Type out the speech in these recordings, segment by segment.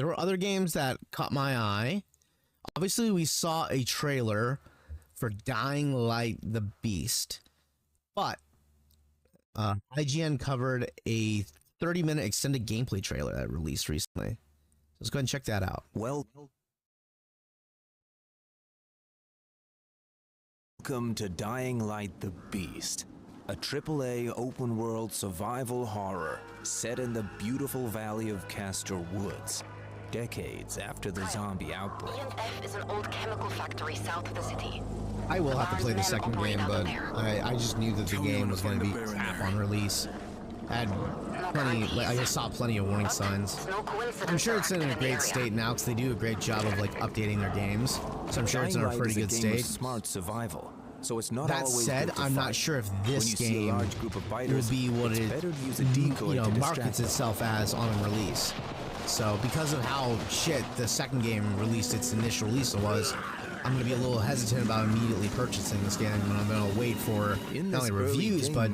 There were other games that caught my eye. Obviously, we saw a trailer for Dying Light the Beast, but IGN covered a 30-minute extended gameplay trailer that released recently. Let's go ahead and check that out. Welcome to Dying Light the Beast, a AAA open-world survival horror set in the beautiful valley of Castor Woods, decades after the zombie outbreak. E&F is an old chemical factory south of the city. I will have to play the second game, but I just knew that the game was going to be crap on release. I had plenty, I just saw plenty of warning signs. I'm sure it's in a great state now because they do a great job of like updating their games. So I'm sure it's in a pretty good state. Smart survival. So it's not that said, I'm not sure if this game will be what it markets itself as on release. So because of how shit the second game released its initial release was, I'm going to be a little hesitant about immediately purchasing this game, and I'm going to wait for not only reviews, but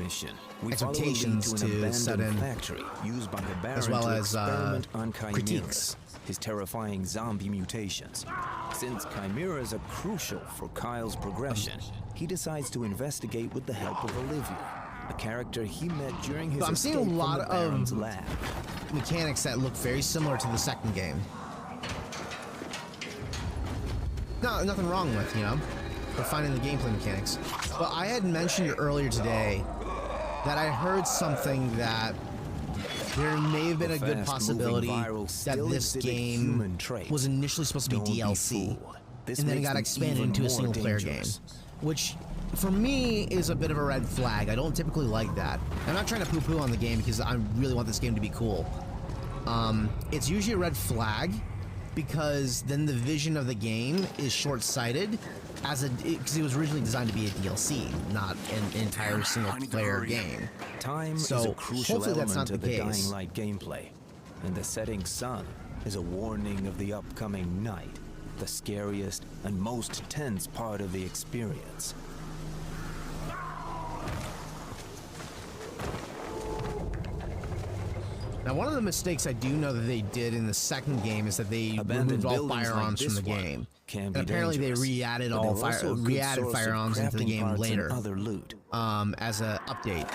expectations to set in, as well as critiques. His terrifying zombie mutations. Since chimeras are crucial for Kyle's progression, he decides to investigate with the help of Olivia, a character he met during his I'm seeing a lot of lab. Mechanics that look very similar to the second game. No, nothing wrong with, refining the gameplay mechanics. But I had mentioned earlier today that I heard something that there may have been a good possibility that this game was initially supposed to be DLC, and then it got expanded into a single-player game, which, for me, is a bit of a red flag. I don't typically like that. I'm not trying to poo-poo on the game because I really want this game to be cool. It's usually a red flag because then the vision of the game is short-sighted, because it was originally designed to be a DLC, not an entire single-player game. Time so is a crucial hopefully that's not element the of the case. Dying Light gameplay, and the setting sun is a warning of the upcoming night, the scariest and most tense part of the experience. Now, one of the mistakes I do know that they did in the second game is that they removed all firearms from the game. And apparently they re-added firearms into the game later as an update.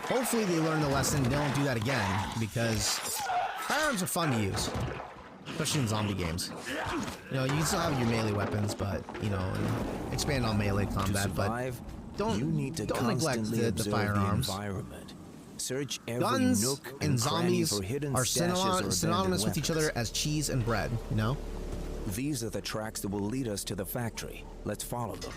Hopefully they learn the lesson and don't do that again, because firearms are fun to use, especially in zombie games. You can still have your melee weapons, but, expand on melee combat, but don't neglect the firearms. Search every Guns nook and zombies for hidden are stashes or synonymous with each other weapons. as cheese and bread, These are the tracks that will lead us to the factory. Let's follow them.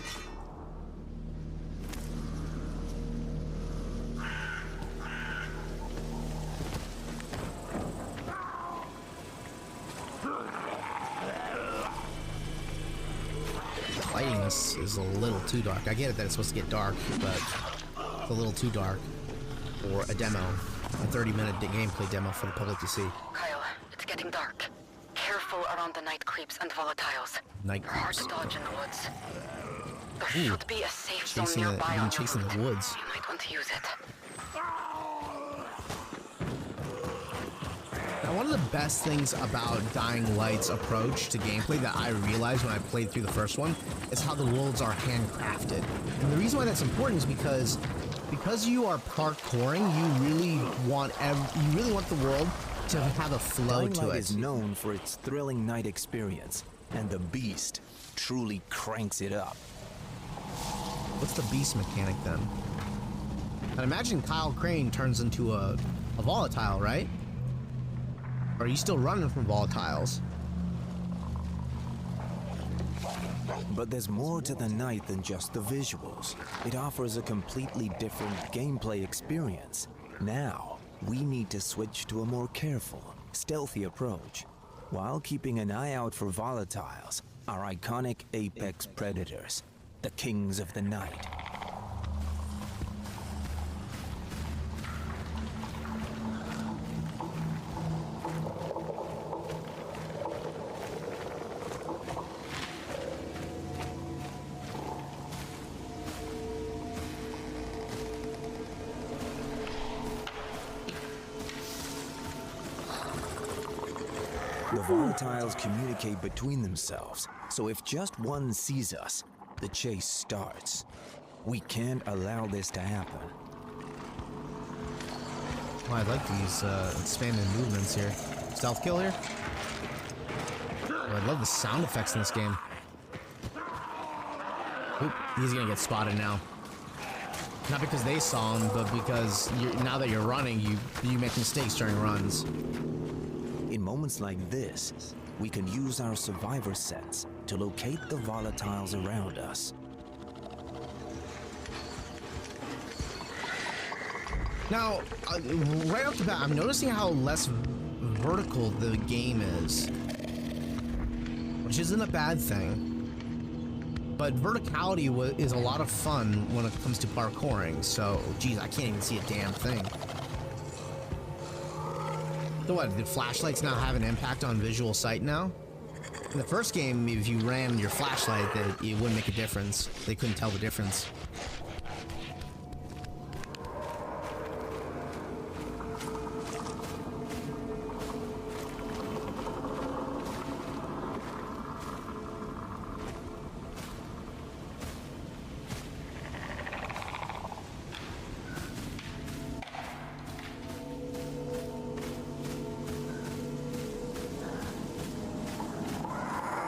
Lighting is a little too dark. I get it that it's supposed to get dark, but it's a little too dark for a demo, a 30-minute gameplay demo for the public to see. Kyle, it's getting dark. Careful around the night creeps and volatiles. Night Hard to creeps. dodge in the woods. There should be a safe zone Chasing nearby on your chasing the route. woods. You might want to use it. Now, one of the best things about Dying Light's approach to gameplay that I realized when I played through the first one is how the worlds are handcrafted. And the reason why that's important is because you are parkouring, you really want the world to have a flow Dying to Light it. is known for its thrilling night experience, and the Beast truly cranks it up. What's the beast mechanic then? I'd imagine Kyle Crane turns into a volatile, right? Or are you still running from volatiles? But there's more to the night than just the visuals. It offers a completely different gameplay experience. Now, we need to switch to a more careful, stealthy approach, while keeping an eye out for volatiles, our iconic apex predators, the kings of the night. The volatiles communicate between themselves, so if just one sees us, the chase starts. We can't allow this to happen. Oh, I like these expanded movements here. Stealth kill here. Oh, I love the sound effects in this game. Oop, he's gonna get spotted now. Not because they saw him, but because now that you're running, you make mistakes during runs. In moments like this, we can use our survivor sense to locate the volatiles around us. Now, right off the bat, I'm noticing how less vertical the game is, which isn't a bad thing. But verticality is a lot of fun when it comes to parkouring, so, geez, I can't even see a damn thing. So what, did flashlights now have an impact on visual sight now? In the first game, if you ran your flashlight, it wouldn't make a difference. They couldn't tell the difference.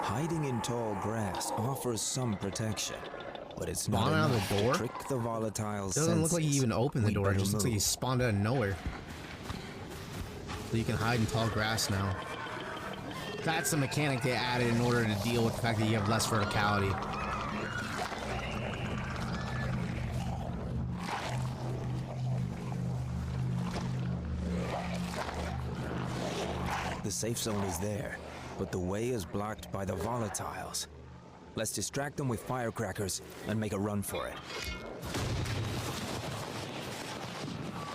Hiding in tall grass offers some protection, but it's not Spawn out of enough the to door? trick the volatile Doesn't look like he senses. even opened the We door. It better just looks like he move. spawned out of nowhere. So you can hide in tall grass now. That's the mechanic they added in order to deal with the fact that you have less verticality. The safe zone is there, but the way is blocked by the volatiles. Let's distract them with firecrackers and make a run for it.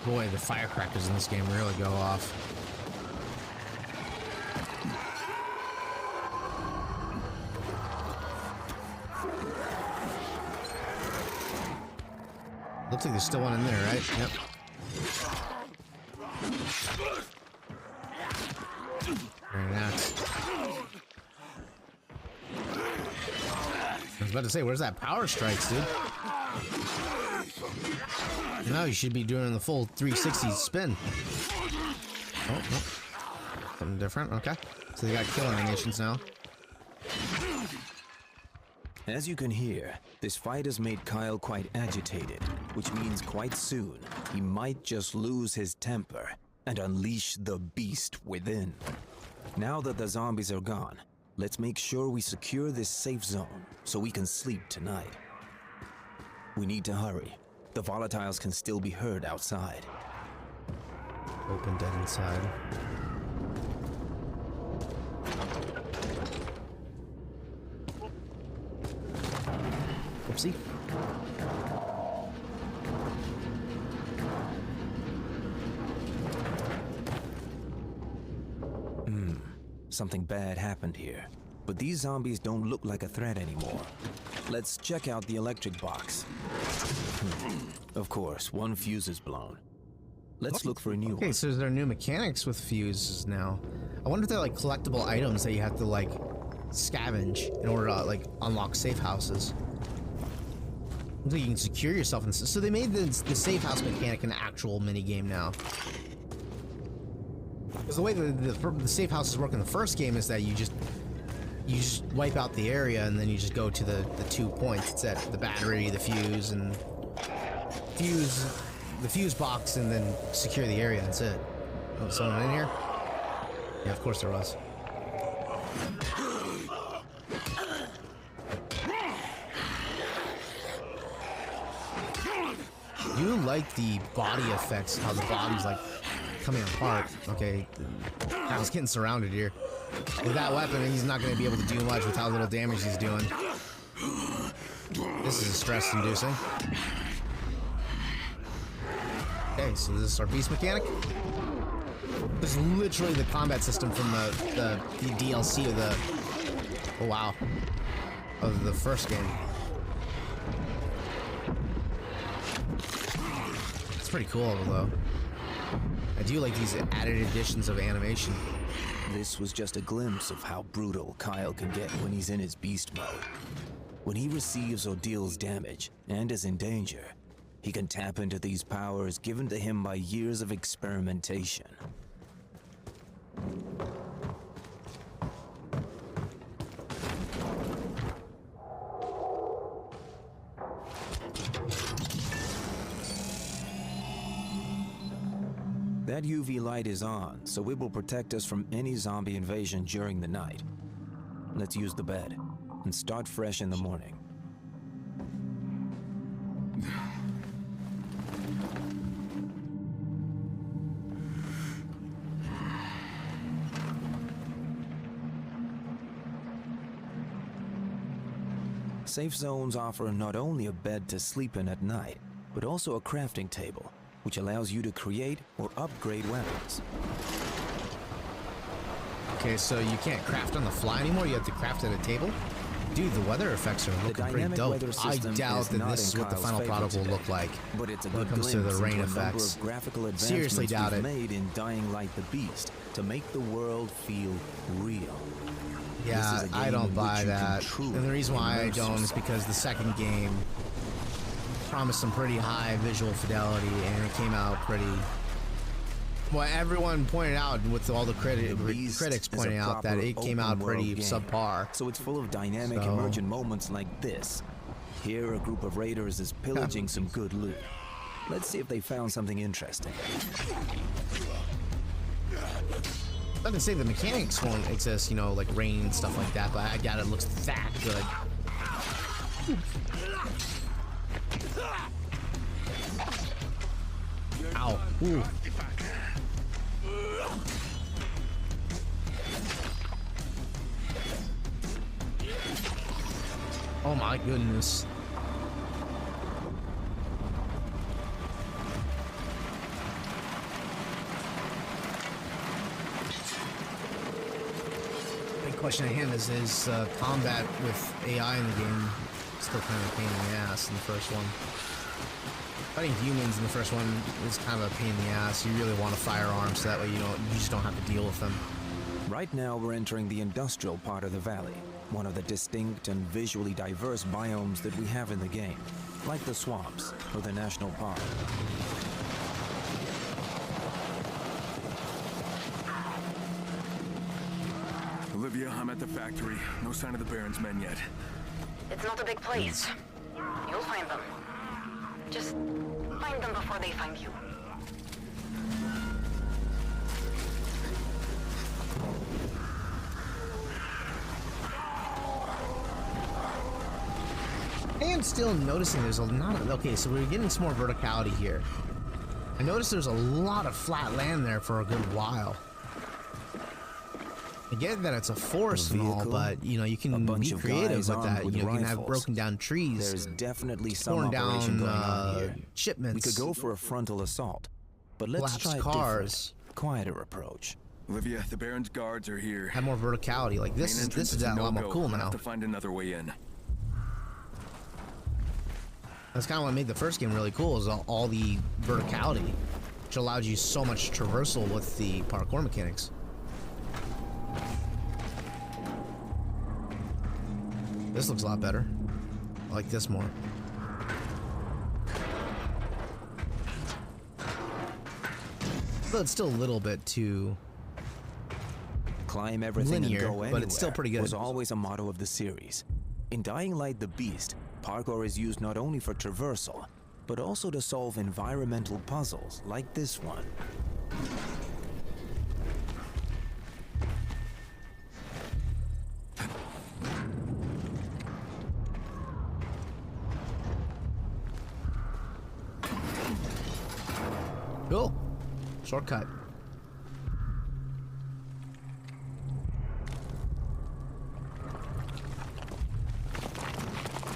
Boy, the firecrackers in this game really go off. Looks like there's still one in there, right? Yep. Very nice. I was about to say, where's that power strikes, dude? No, you should be doing the full 360 spin. Oh, no. Something different, okay. So they got kill animations now. As you can hear, this fight has made Kyle quite agitated, which means quite soon he might just lose his temper and unleash the beast within. Now that the zombies are gone, let's make sure we secure this safe zone so we can sleep tonight. We need to hurry. The volatiles can still be heard outside. Open dead inside. Oopsie. Something bad happened here, but these zombies don't look like a threat anymore. Let's check out the electric box. Of course, one fuse is blown. Let's look for a new Okay, one. so there are new mechanics with fuses now. I wonder if they're like collectible items that you have to like scavenge in order to like unlock safe houses. Looks like you can secure yourself in. So they made the safe house mechanic an actual mini game now. Because the way the safe houses work in the first game is that you just wipe out the area and then you just go to the 2 points. It's at the battery, the fuse, and the fuse box, and then secure the area. That's it. Oh, someone in here? Yeah, of course there was. You like the body effects, how the body's like coming apart. Okay, I was getting surrounded here. With that weapon, he's not going to be able to do much with how little damage he's doing. This is stress-inducing. Okay, so this is our beast mechanic. This is literally the combat system from the DLC of the... Oh, wow. Of the first game. It's pretty cool, though. I do like these added additions of animation. This was just a glimpse of how brutal Kyle can get when he's in his beast mode. When he receives or deals damage and is in danger, he can tap into these powers given to him by years of experimentation. That UV light is on, so it will protect us from any zombie invasion during the night. Let's use the bed and start fresh in the morning. Safe zones offer not only a bed to sleep in at night, but also a crafting table, which allows you to create or upgrade weapons. Okay, so you can't craft on the fly anymore, you have to craft at a table? Dude, the weather effects are looking pretty dope. I doubt that this is what the final product will look like But it's a when it good comes to the glimpse rain into a number effects. of graphical Seriously advancements doubt we've it. made in Dying Light the Beast to make the world feel real. Yeah, This is a I game don't in buy which you can that. truly And the reason why I immerse don't is yourself. because the second game promised some pretty high visual fidelity, and it came out pretty... Well, everyone pointed out, with all the Beast critics is a pointing out that proper it came out open-world pretty game, subpar. So it's full of dynamic So- emergent moments like this. Here, a group of raiders is pillaging some good loot. Let's see if they found something interesting. Not to say the mechanics won't exist, you know, like rain and stuff like that, but I doubt it looks that good. Ow. Ooh. Oh my goodness. Big question at hand is combat with AI in the game still kind of a pain in the ass in the first one. Fighting humans in the first one is kind of a pain in the ass. You really want a firearm so that way you just don't have to deal with them. Right now, we're entering the industrial part of the valley, one of the distinct and visually diverse biomes that we have in the game, like the swamps or the national park. Olivia, I'm at the factory. No sign of the Baron's men yet. It's not a big place. You'll find them. Just find them before they find you. I am still noticing there's a lot of... Okay, so we're getting some more verticality here. I noticed there's a lot of flat land there for a good while. I get that it's a forest and all, but, you know, you can be creative with that. You know, you can have broken down trees, There's definitely some torn operation down going on here. shipments, We could go for a frontal assault, but let's collapsed try a cars. different, quieter approach. Olivia, the Baron's guards are here. Have more verticality. Like this Main is entrance a a lot more no-go. cool We'll now. have to find another way in. That's kind of what made the first game really cool, is all the verticality, which allowed you so much traversal with the parkour mechanics. This looks a lot better. I like this more. But it's still a little bit too... Climb everything linear, and go anywhere but it's still pretty good. was always a motto of the series. In Dying Light the Beast, parkour is used not only for traversal, but also to solve environmental puzzles like this one. Cool. Shortcut.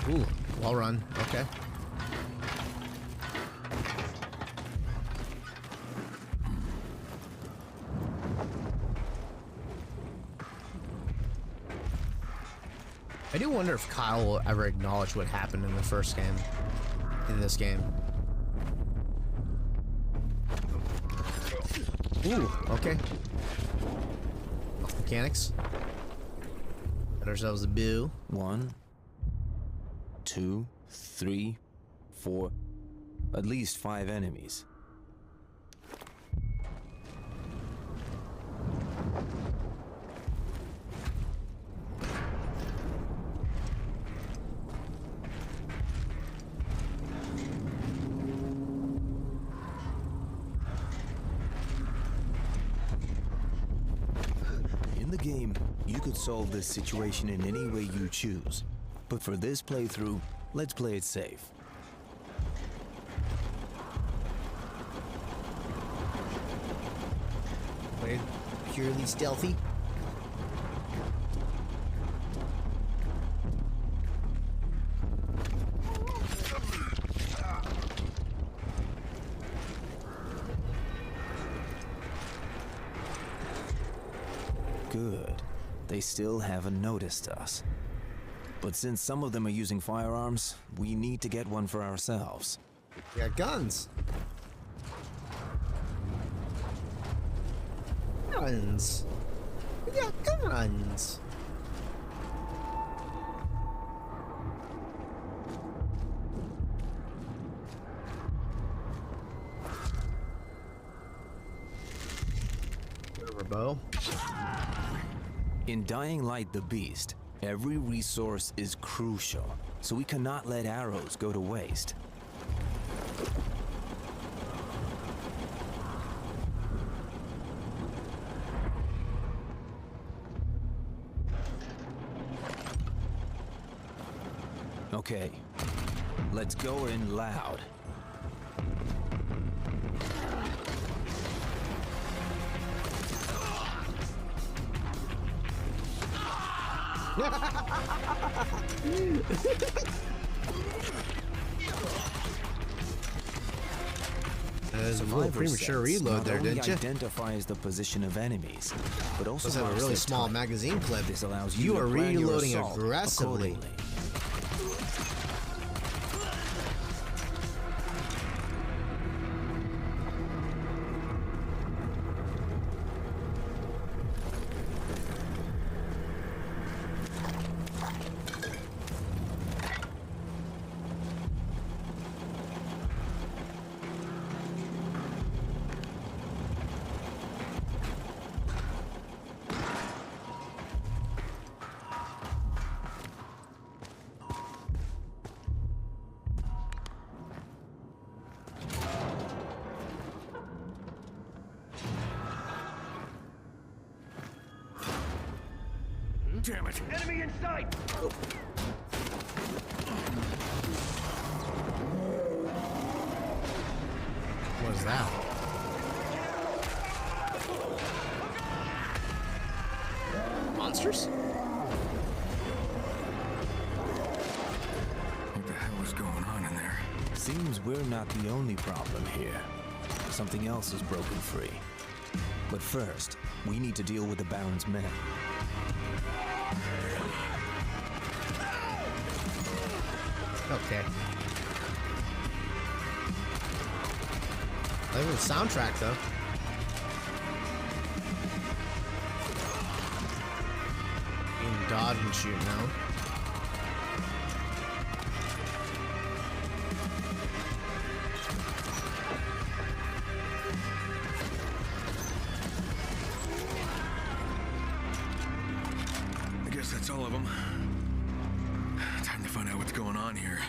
Ooh, well run. Okay. I do wonder if Kyle will ever acknowledge what happened in the first game, in this game. Ooh, okay. mechanics. Got ourselves a boo. 1, 2, 3, 4, at least 5 enemies. In the game, you could solve this situation in any way you choose. But for this playthrough, let's play it safe. Played purely stealthy. Good. They still haven't noticed us. But since some of them are using firearms, we need to get one for ourselves. We got guns. Guns. We got guns. Bow. In Dying Light the Beast, every resource is crucial, so we cannot let arrows go to waste. Okay, let's go in loud. There's a little premature reload there, didn't you? Identifies the position of enemies, but also Does have a really small magazine clip. This allows you to are plan your reloading assault aggressively. accordingly. Damn it! Enemy in sight! What is that? Monsters? What the hell is going on in there? Seems we're not the only problem here. Something else is broken free. But first, we need to deal with the Baron's men. Okay. I like the soundtrack though. You can dodge and shoot now. I guess that's all of them. Time to find out what's going on here.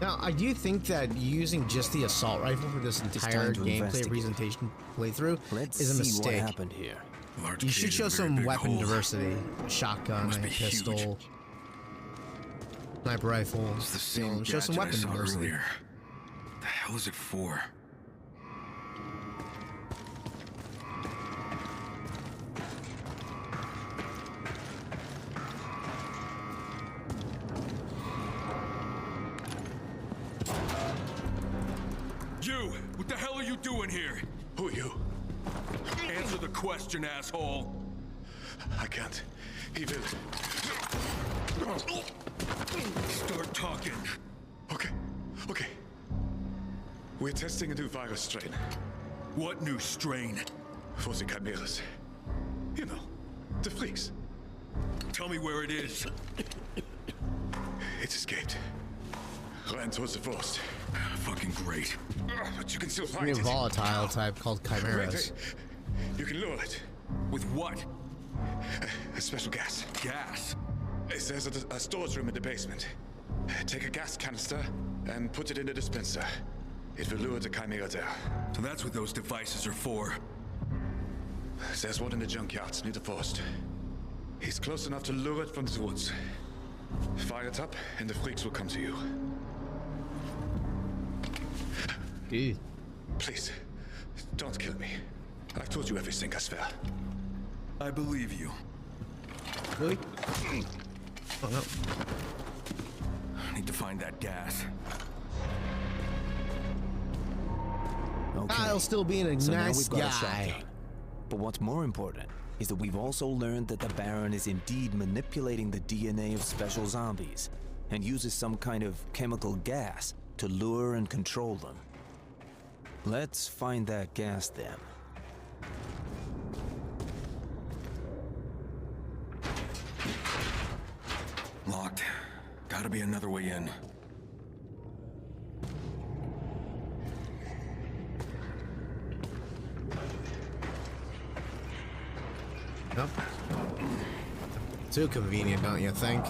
Now, I do think that using just the assault rifle for this entire time to gameplay investigate. presentation playthrough Let's is a see mistake. what happened here. Large You should cage show with a very some big weapon hole. diversity. Shotgun, Must a be pistol, huge. sniper rifle. It's the You know, same show some gadget I weapon saw diversity. earlier. The hell is it for? You! What the hell are you doing here? Who are you? Answer the question, asshole! I can't. He will. Start talking. Okay. Okay. We're testing a new virus strain What new strain? for the chimeras. You know, The freaks. Tell me where it is. It's escaped. Ran towards the forest. Fucking great. But you can still New find it. volatile type called chimeras. Wait. You can lure it. With what? A special gas. Gas. There's a storage room in the basement. Take a gas canister and put it in the dispenser. It will lure the chimera there. So that's what those devices are for. There's one in the junkyard near the forest. He's close enough to lure it from the woods. Fire it up, and the freaks will come to you. Dude. Please, don't kill me. I've told you everything, I swear. I believe you. Really? Oh no. I need to find that gas. Okay. I'll still be a So now nice we've got a guy. shotgun. But what's more important is that we've also learned that the Baron is indeed manipulating the DNA of special zombies and uses some kind of chemical gas to lure and control them. Let's find that gas then. Locked. Gotta be another way in. Nope. Too convenient, don't you think?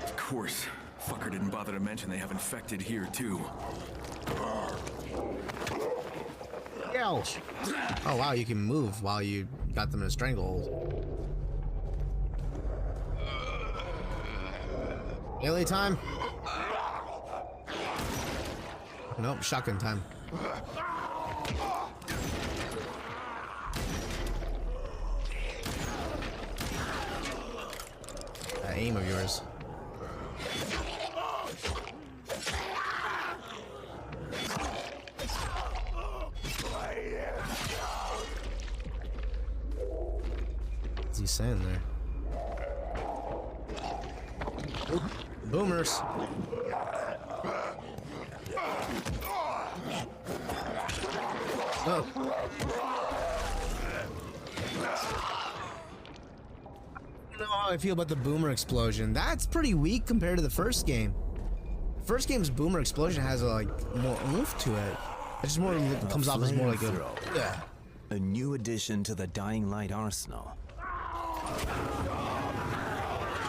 Of course. Fucker didn't bother to mention they have infected here, too. Ouch. Oh wow, you can move while you got them in a stranglehold. Melee time? Nope, shotgun time. That aim of yours. What's he saying there? Oop, boomers. Oh. I don't know how I feel about the boomer explosion. That's pretty weak compared to the first game. The first game's boomer explosion has like more oomph to it. It just more comes off as more like a yeah. A new addition to the Dying Light arsenal.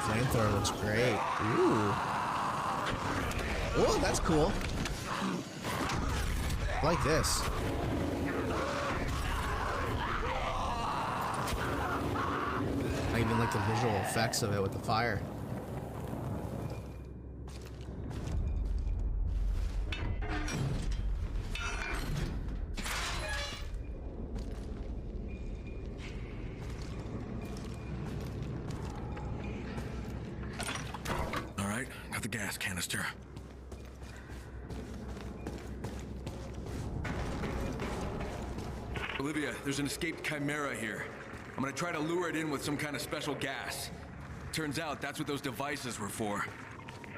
Flamethrower looks great. Ooh. Oh, that's cool. I like this. I even like the visual effects of it with the fire. All right, got the gas canister. Olivia, there's an escaped chimera here. I'm gonna try to lure it in with some kind of special gas. Turns out that's what those devices were for.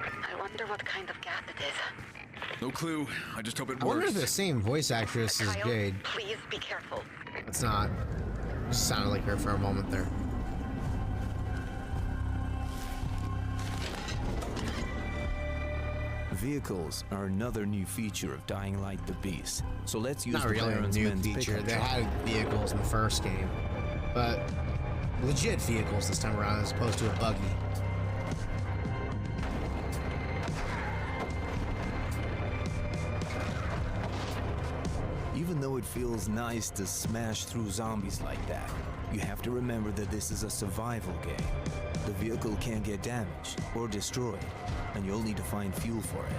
I wonder what kind of gas it is. No clue. I just hope it I wonder works. if the same voice actress is Kyle, Jade. please be careful. It's not. It just sounded like her for a moment there. Vehicles are another new feature of Dying Light the Beast. So let's use Not the really a Baron's new men's feature. pickup They truck. had vehicles in the first game, but legit vehicles this time around as opposed to a buggy. Even though it feels nice to smash through zombies like that, you have to remember that this is a survival game. The vehicle can't get damaged or destroyed, and you'll need to find fuel for it.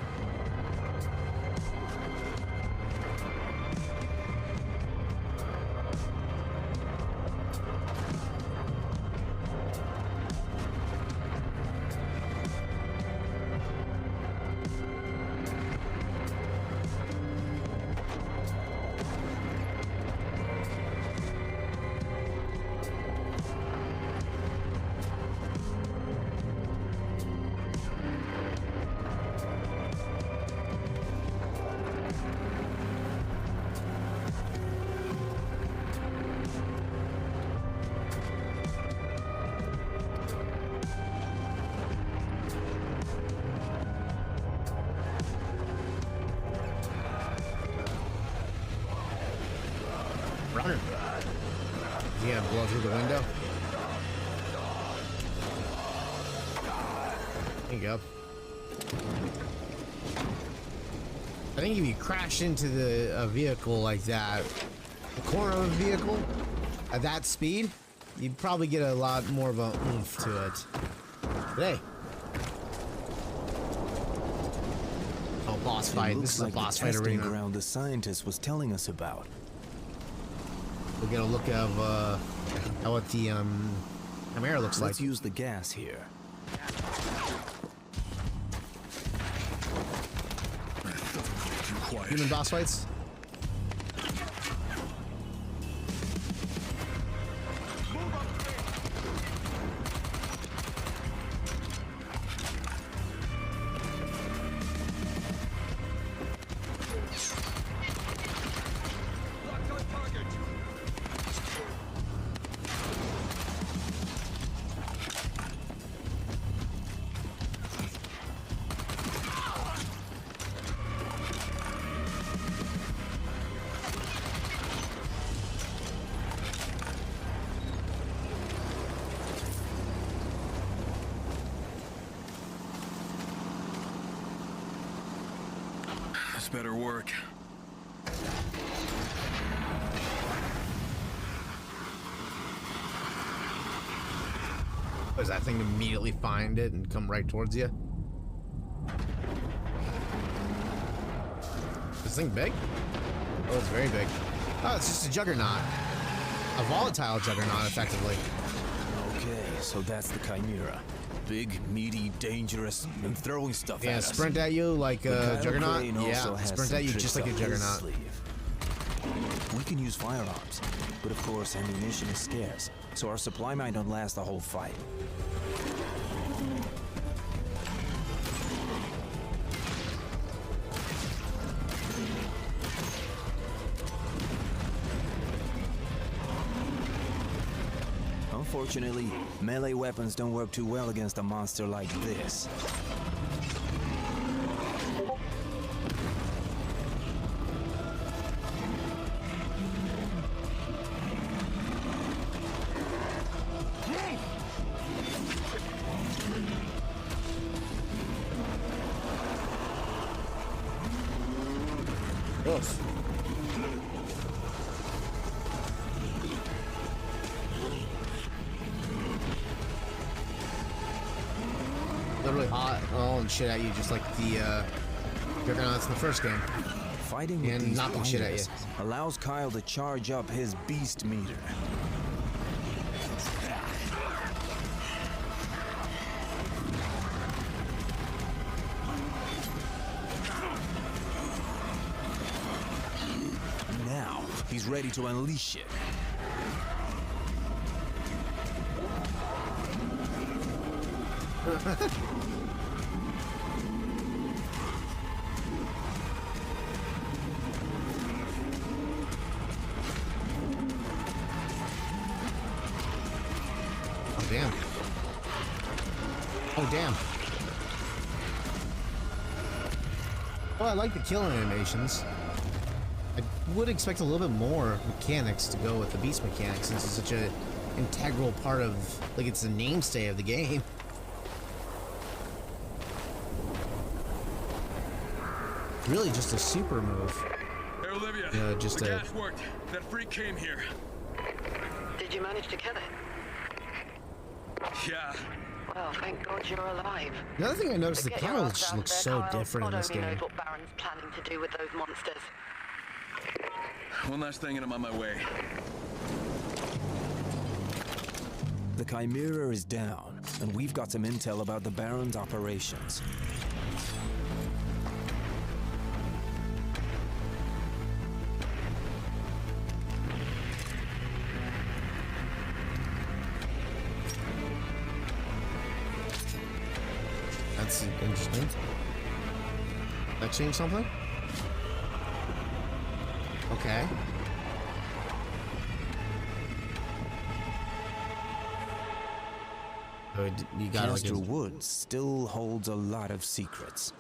runner. Is he gonna blow through the window? There you go. I think if you crash into a vehicle like that, the corner of a vehicle at that speed, you'd probably get a lot more of a oomph to it. But hey. Oh, boss fight. This is a boss fight arena. Ground the scientist was telling us about. We'll get a look of what the Chimera looks like. Let's use the gas here. Human boss fights? This better work. Does that thing immediately find it and come right towards you? This thing big? Oh, it's very big. Oh, it's just a juggernaut. A volatile juggernaut, effectively. Okay, so that's the Chimera. Big, meaty, dangerous, and throwing stuff at us. Yeah, sprint at you like a juggernaut. Crane Yeah, also has sprint some at you tricks just like a up his juggernaut. sleeve. We can use firearms, but of course ammunition is scarce, so our supply might not last the whole fight. Unfortunately, melee weapons don't work too well against a monster like this. Yes. Literally hot, and shit at you, just like the juggernauts in the first game. Fighting with And these knocking shit at you. fighters allows Kyle to charge up his beast meter. Now he's ready to unleash it. Oh, damn. Oh, damn. Well, I like the killing animations. I would expect a little bit more mechanics to go with the beast mechanics, since it's such a integral part of, like, it's the mainstay of the game. Really just a super move. Hey, Olivia. Yeah, just the a- gas worked. That freak came here. Did you manage to kill it? Yeah. Well, thank God you're alive. Another thing I noticed, the Get your camera ass just down looks there, so Kyle. different in God this only game. knows what Baron's planning to do with those monsters. One last thing and I'm on my way. The Chimera is down, and we've got some intel about the Baron's operations. That's interesting. That changed something? Okay. Oh, you got Castor Woods still holds a lot of secrets.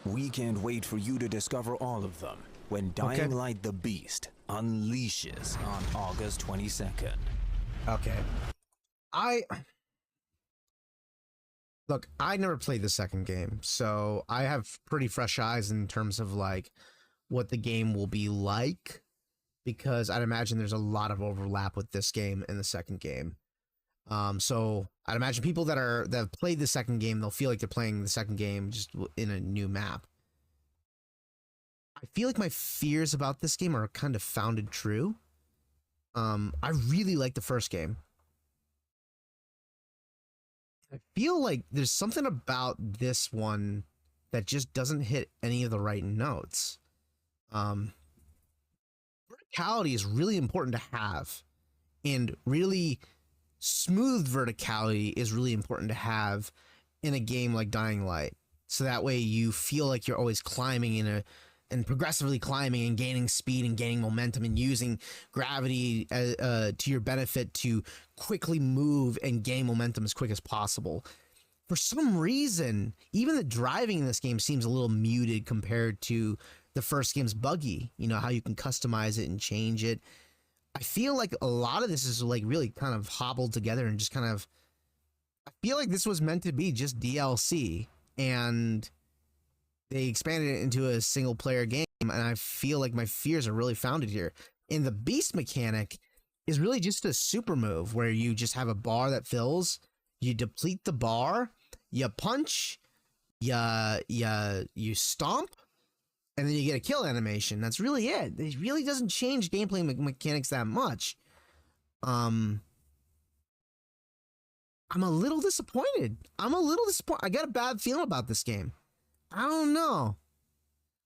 We can't wait for you to discover all of them when Dying Okay. Light the Beast unleashes on August 22nd. Okay. Look, I never played the second game, so I have pretty fresh eyes in terms of like what the game will be like, because I'd imagine there's a lot of overlap with this game and the second game. So I'd imagine people that have played the second game, they'll feel like they're playing the second game just in a new map. I feel like my fears about this game are kind of founded true. I really like the first game. I feel like there's something about this one that just doesn't hit any of the right notes. Verticality is really important to have, and really smooth verticality is really important to have in a game like Dying Light. So that way you feel like you're always climbing and progressively climbing and gaining speed and gaining momentum and using gravity to your benefit to quickly move and gain momentum as quick as possible. For some reason, even the driving in this game seems a little muted compared to the first game's buggy. You know, how you can customize it and change it. I feel like a lot of this is like really kind of hobbled together and just kind of, I feel like this was meant to be just DLC, and they expanded it into a single player game, and I feel like my fears are really founded here. And the beast mechanic is really just a super move where you just have a bar that fills, you deplete the bar, you punch, you stomp, and then you get a kill animation. That's really it. It really doesn't change gameplay mechanics that much. I'm a little disappointed. I got a bad feeling about this game. I don't know.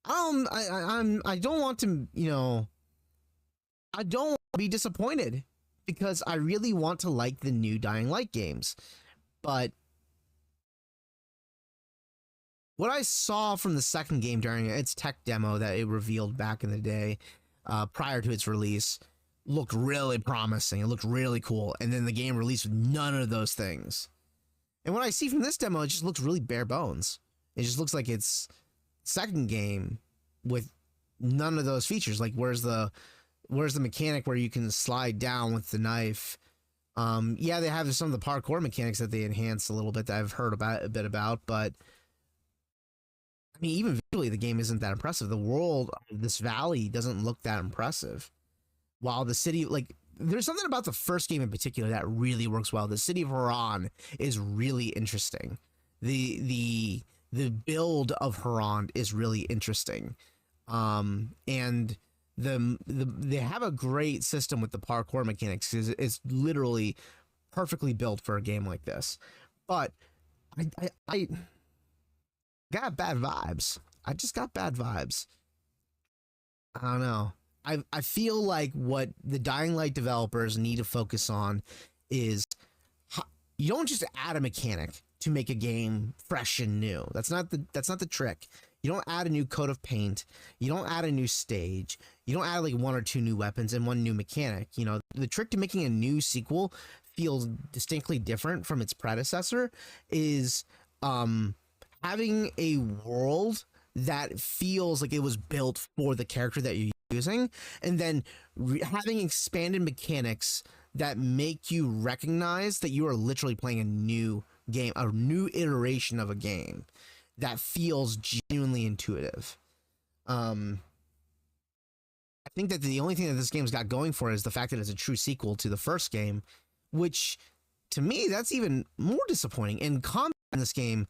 I don't want to, you know, I don't want to be disappointed, because I really want to like the new Dying Light games. But what I saw from the second game during its tech demo that it revealed back in the day, prior to its release, looked really promising. It looked really cool. And then the game released with none of those things. And what I see from this demo, it just looks really bare bones. It just looks like it's second game with none of those features. Like, where's the mechanic where you can slide down with the knife? Yeah, they have some of the parkour mechanics that they enhanced a little bit that I've heard a bit about, but I mean, even visually, the game isn't that impressive. The world of this valley doesn't look that impressive. While the city, like, there's something about the first game in particular that really works well. The city of Haran is really interesting. The build of Haran is really interesting. And they have a great system with the parkour mechanics. It's literally perfectly built for a game like this. But I got bad vibes. I just got bad vibes. I don't know. I feel like what the Dying Light developers need to focus on is you don't just add a mechanic to make a game fresh and new. That's not the trick. You don't add a new coat of paint. You don't add a new stage. You don't add like one or two new weapons and one new mechanic. You know, the trick to making a new sequel feel distinctly different from its predecessor is having a world that feels like it was built for the character that you're using, and then having expanded mechanics that make you recognize that you are literally playing a new game, a new iteration of a game that feels genuinely intuitive. I think that the only thing that this game's got going for it is the fact that it's a true sequel to the first game, which to me, that's even more disappointing. And combat in this game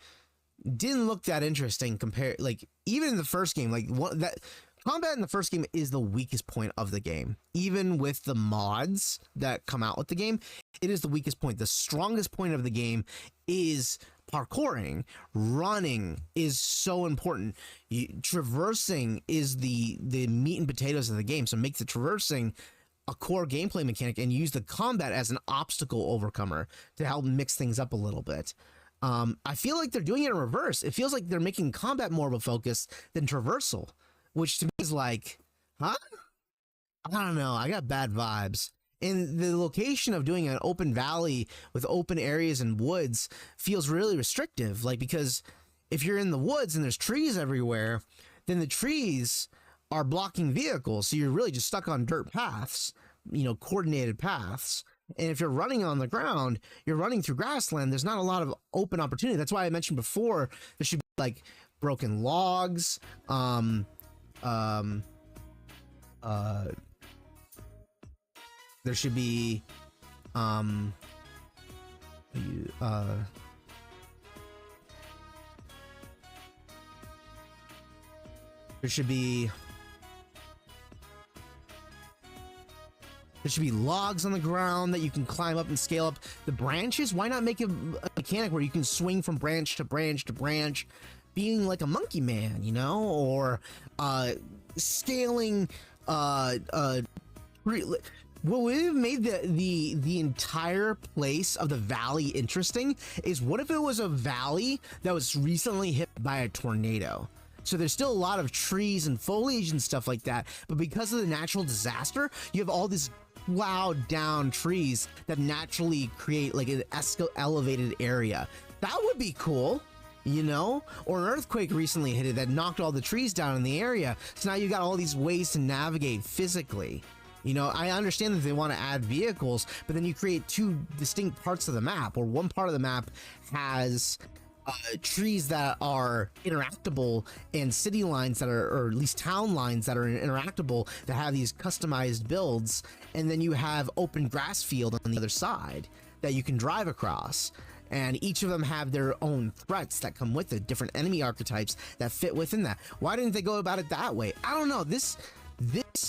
didn't look that interesting compared, like, even in the first game, like, combat in the first game is the weakest point of the game. Even with the mods that come out with the game, it is the weakest point. The strongest point of the game is parkouring. Running is so important. Traversing is the meat and potatoes of the game. So make the traversing a core gameplay mechanic and use the combat as an obstacle overcomer to help mix things up a little bit. I feel like they're doing it in reverse. It feels like they're making combat more of a focus than traversal, which to me is like, huh? I don't know. I got bad vibes. And the location of doing an open valley with open areas and woods feels really restrictive. Like, because if you're in the woods and there's trees everywhere, then the trees are blocking vehicles, so you're really just stuck on dirt paths, you know, coordinated paths. And if you're running on the ground, you're running through grassland, there's not a lot of open opportunity. That's why I mentioned before there should be like broken logs, there should be there should be logs on the ground that you can climb up and scale up. The branches, why not make a mechanic where you can swing from branch to branch to branch, being like a monkey man, you know, or scaling what would have made the entire place of the valley interesting is, what if it was a valley that was recently hit by a tornado? So there's still a lot of trees and foliage and stuff like that, but because of the natural disaster, you have all these plowed down trees that naturally create like an elevated area. That would be cool, you know? Or an earthquake recently hit it that knocked all the trees down in the area, so now you got all these ways to navigate physically. You know, I understand that they want to add vehicles, but then you create two distinct parts of the map, or one part of the map has trees that are interactable and city lines that are, or at least town lines that are interactable, that have these customized builds, and then you have open grass field on the other side that you can drive across, and each of them have their own threats that come with it, different enemy archetypes that fit within that. Why didn't they go about it that way? I don't know. This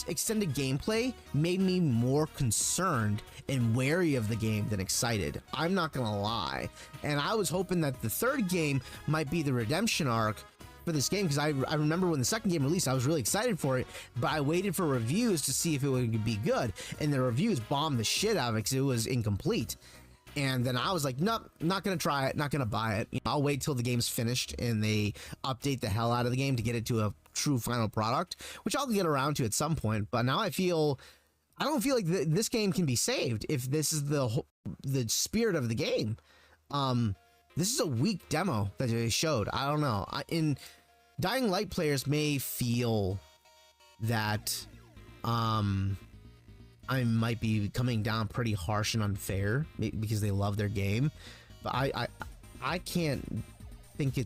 extended gameplay made me more concerned and wary of the game than excited. I'm not gonna lie. And I was hoping that the third game might be the redemption arc for this game, because I remember when the second game released, I was really excited for it, but I waited for reviews to see if it would be good, and the reviews bombed the shit out of it because it was incomplete. And then I was like, nope, not gonna try it, not gonna buy it. You know, I'll wait till the game's finished and they update the hell out of the game to get it to a true final product, which I'll get around to at some point. But now I don't feel like this game can be saved if this is the spirit of the game. This is a weak demo that they showed. I don't know. In Dying Light, players may feel that I might be coming down pretty harsh and unfair because they love their game, but I can't think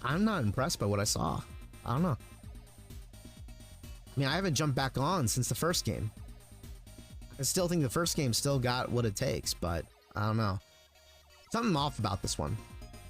I'm not impressed by what I saw. I don't know. I mean, I haven't jumped back on since the first game. I still think the first game still got what it takes, but I don't know. Something off about this one.